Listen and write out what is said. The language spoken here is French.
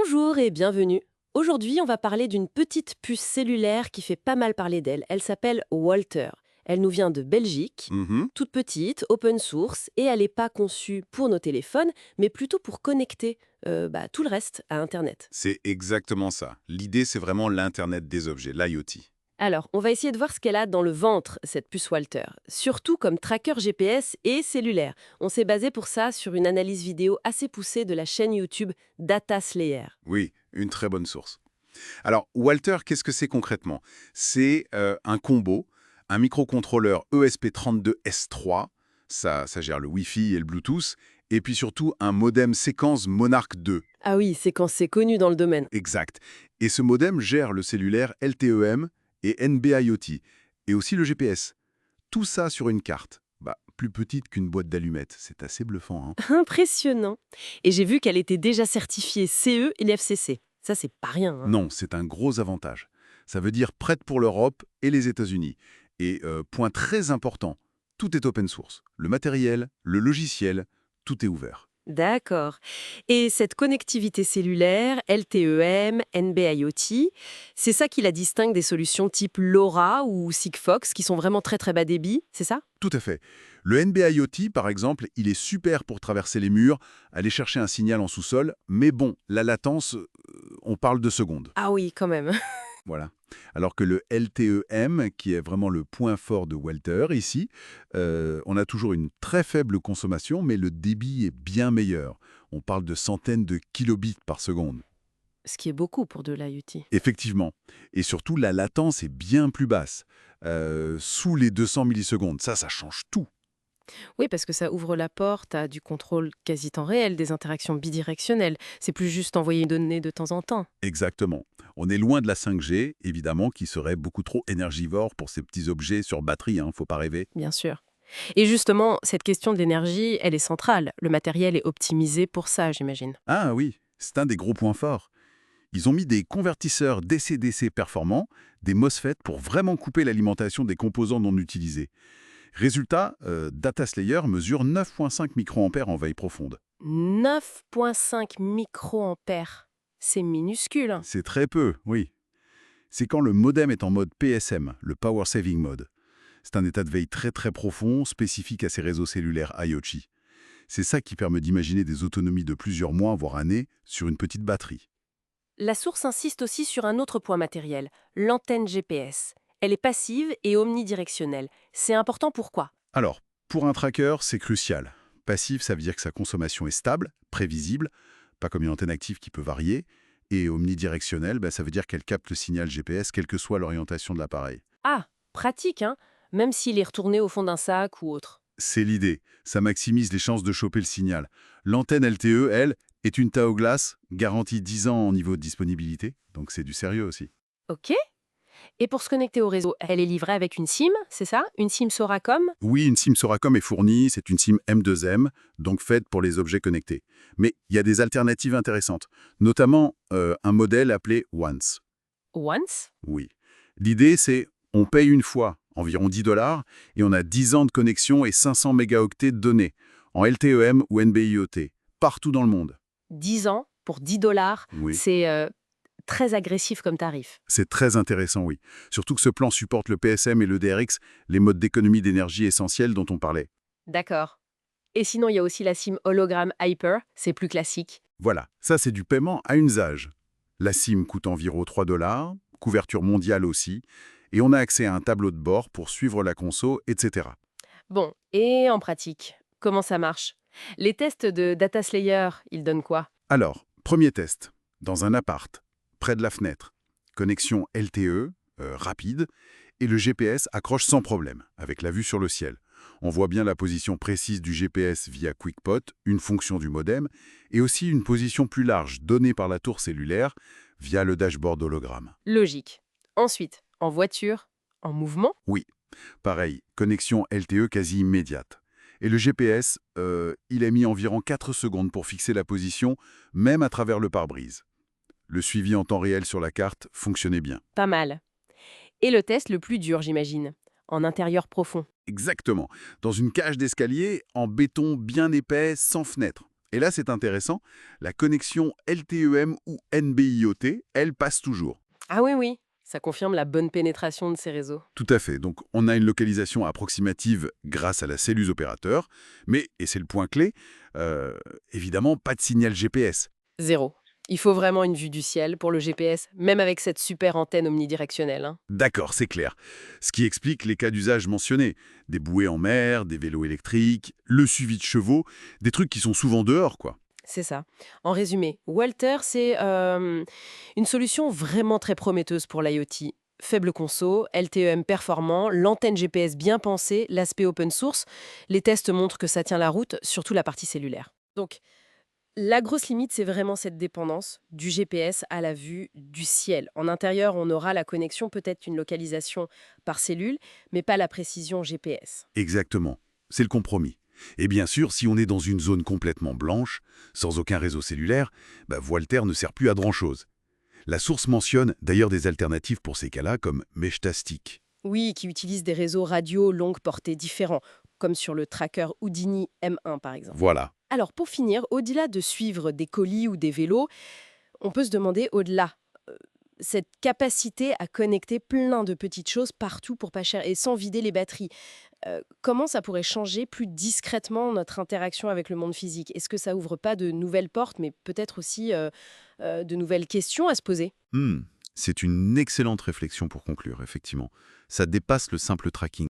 Bonjour et bienvenue. Aujourd'hui, on va parler d'une petite puce cellulaire qui fait pas mal parler d'elle. Elle s'appelle Walter. Elle nous vient de Belgique, Mhm. toute petite, open source, et elle n'est pas conçue pour nos téléphones, mais plutôt pour connecter tout le reste à Internet. C'est exactement ça. L'idée, c'est vraiment l'Internet des objets, l'IoT. Alors, on va essayer de voir ce qu'elle a dans le ventre, cette puce Walter. Surtout comme tracker GPS et cellulaire. On s'est basé pour ça sur une analyse vidéo assez poussée de la chaîne YouTube Data Slayer. Oui, une très bonne source. Alors, Walter, qu'est-ce que c'est concrètement? C'est un combo, un microcontrôleur ESP32S3, ça gère le Wi-Fi et le Bluetooth, et puis surtout un modem séquence Monarch 2. Ah oui, c'est quand c'est connu dans le domaine. Exact. Et ce modem gère le cellulaire LTE-M et NB-IoT, et aussi le GPS. Tout ça sur une carte. Plus petite qu'une boîte d'allumettes. C'est assez bluffant, hein. Impressionnant. Et j'ai vu qu'elle était déjà certifiée CE et l'FCC. Ça, c'est pas rien, hein. Non, c'est un gros avantage. Ça veut dire prête pour l'Europe et les États-Unis. Et point très important, tout est open source. Le matériel, le logiciel, tout est ouvert. D'accord. Et cette connectivité cellulaire, LTE-M, NB-IoT, c'est ça qui la distingue des solutions type LoRa ou Sigfox qui sont vraiment très très bas débit, c'est ça? Tout à fait. Le NB-IoT, par exemple, il est super pour traverser les murs, aller chercher un signal en sous-sol, mais bon, la latence, on parle de secondes. Ah oui, quand même. Voilà. Alors que le LTE-M, qui est vraiment le point fort de Walter ici, on a toujours une très faible consommation, mais le débit est bien meilleur. On parle de centaines de kilobits par seconde. Ce qui est beaucoup pour de l'IoT. Effectivement. Et surtout, la latence est bien plus basse. Sous les 200 millisecondes. Ça change tout. Oui, parce que ça ouvre la porte à du contrôle quasi temps réel, des interactions bidirectionnelles. C'est plus juste envoyer une donnée de temps en temps. Exactement. On est loin de la 5G, évidemment, qui serait beaucoup trop énergivore pour ces petits objets sur batterie, hein, faut pas rêver. Bien sûr. Et justement, cette question de l'énergie, elle est centrale. Le matériel est optimisé pour ça, j'imagine. Ah oui, c'est un des gros points forts. Ils ont mis des convertisseurs DC-DC performants, des MOSFET pour vraiment couper l'alimentation des composants non utilisés. Résultat, Data Slayer mesure 9,5 microampères en veille profonde. 9,5 microampères. C'est minuscule, hein. C'est très peu, oui. C'est quand le modem est en mode PSM, le Power Saving Mode. C'est un état de veille très très profond, spécifique à ces réseaux cellulaires IoT. C'est ça qui permet d'imaginer des autonomies de plusieurs mois, voire années, sur une petite batterie. La source insiste aussi sur un autre point matériel, l'antenne GPS. Elle est passive et omnidirectionnelle. C'est important pourquoi? Alors, pour un tracker, c'est crucial. Passif, ça veut dire que sa consommation est stable, prévisible, pas comme une antenne active qui peut varier. Et omnidirectionnelle, ça veut dire qu'elle capte le signal GPS, quelle que soit l'orientation de l'appareil. Ah, pratique, hein? Même s'il est retourné au fond d'un sac ou autre. C'est l'idée. Ça maximise les chances de choper le signal. L'antenne LTE, elle, est une Tao Glass, garantie 10 ans en niveau de disponibilité, donc c'est du sérieux aussi. Ok. Et pour se connecter au réseau, elle est livrée avec une SIM, c'est ça? Une SIM Soracom? Oui, une SIM Soracom est fournie, c'est une SIM M2M, donc faite pour les objets connectés. Mais il y a des alternatives intéressantes, notamment un modèle appelé Once. Once? Oui. L'idée, c'est on paye une fois, environ 10 dollars, et on a 10 ans de connexion et 500 mégaoctets de données, en LTE-M ou NB-IoT, partout dans le monde. 10 ans pour 10 dollars, Oui. c'est très agressif comme tarif. C'est très intéressant, oui. Surtout que ce plan supporte le PSM et le DRX, les modes d'économie d'énergie essentiels dont on parlait. D'accord. Et sinon, il y a aussi la SIM hologramme Hyper, c'est plus classique. Voilà, ça c'est du paiement à usage. La SIM coûte environ 3 dollars, couverture mondiale aussi, et on a accès à un tableau de bord pour suivre la conso, etc. Bon, et en pratique, comment ça marche? Les tests de Data Slayer, ils donnent quoi? Alors, premier test, dans un appart, près de la fenêtre. Connexion LTE, rapide, et le GPS accroche sans problème, avec la vue sur le ciel. On voit bien la position précise du GPS via QuickPot, une fonction du modem, et aussi une position plus large donnée par la tour cellulaire via le dashboard hologramme. Logique. Ensuite, en voiture, en mouvement? Oui, pareil, connexion LTE quasi immédiate. Et le GPS, il a mis environ 4 secondes pour fixer la position, même à travers le pare-brise. Le suivi en temps réel sur la carte fonctionnait bien. Pas mal. Et le test le plus dur, j'imagine, en intérieur profond. Exactement. Dans une cage d'escalier, en béton bien épais, sans fenêtre. Et là, c'est intéressant, la connexion LTEM ou NB-IoT, elle passe toujours. Ah oui, oui, ça confirme la bonne pénétration de ces réseaux. Tout à fait. Donc, on a une localisation approximative grâce à la cellule opérateur, mais, et c'est le point clé, euh, évidemment, pas de signal GPS. Zéro. Il faut vraiment une vue du ciel pour le GPS, même avec cette super antenne omnidirectionnelle, hein. D'accord, c'est clair. Ce qui explique les cas d'usage mentionnés. Des bouées en mer, des vélos électriques, le suivi de chevaux, des trucs qui sont souvent dehors, quoi. C'est ça. En résumé, Walter, c'est une solution vraiment très prometteuse pour l'IoT. Faible conso, LTEM performant, l'antenne GPS bien pensée, l'aspect open source. Les tests montrent que ça tient la route, surtout la partie cellulaire. Donc, la grosse limite, c'est vraiment cette dépendance du GPS à la vue du ciel. En intérieur, on aura la connexion, peut-être une localisation par cellule, mais pas la précision GPS. Exactement. C'est le compromis. Et bien sûr, si on est dans une zone complètement blanche, sans aucun réseau cellulaire, Walter ne sert plus à grand-chose. La source mentionne d'ailleurs des alternatives pour ces cas-là, comme Meshtastic. Oui, qui utilise des réseaux radio longue portée différents, comme sur le tracker Houdini M1 par exemple. Voilà. Alors pour finir, au-delà de suivre des colis ou des vélos, on peut se demander au-delà, cette capacité à connecter plein de petites choses partout pour pas cher et sans vider les batteries. Comment ça pourrait changer plus discrètement notre interaction avec le monde physique? Est-ce que ça ouvre pas de nouvelles portes, mais peut-être aussi de nouvelles questions à se poser? C'est une excellente réflexion pour conclure, effectivement. Ça dépasse le simple tracking.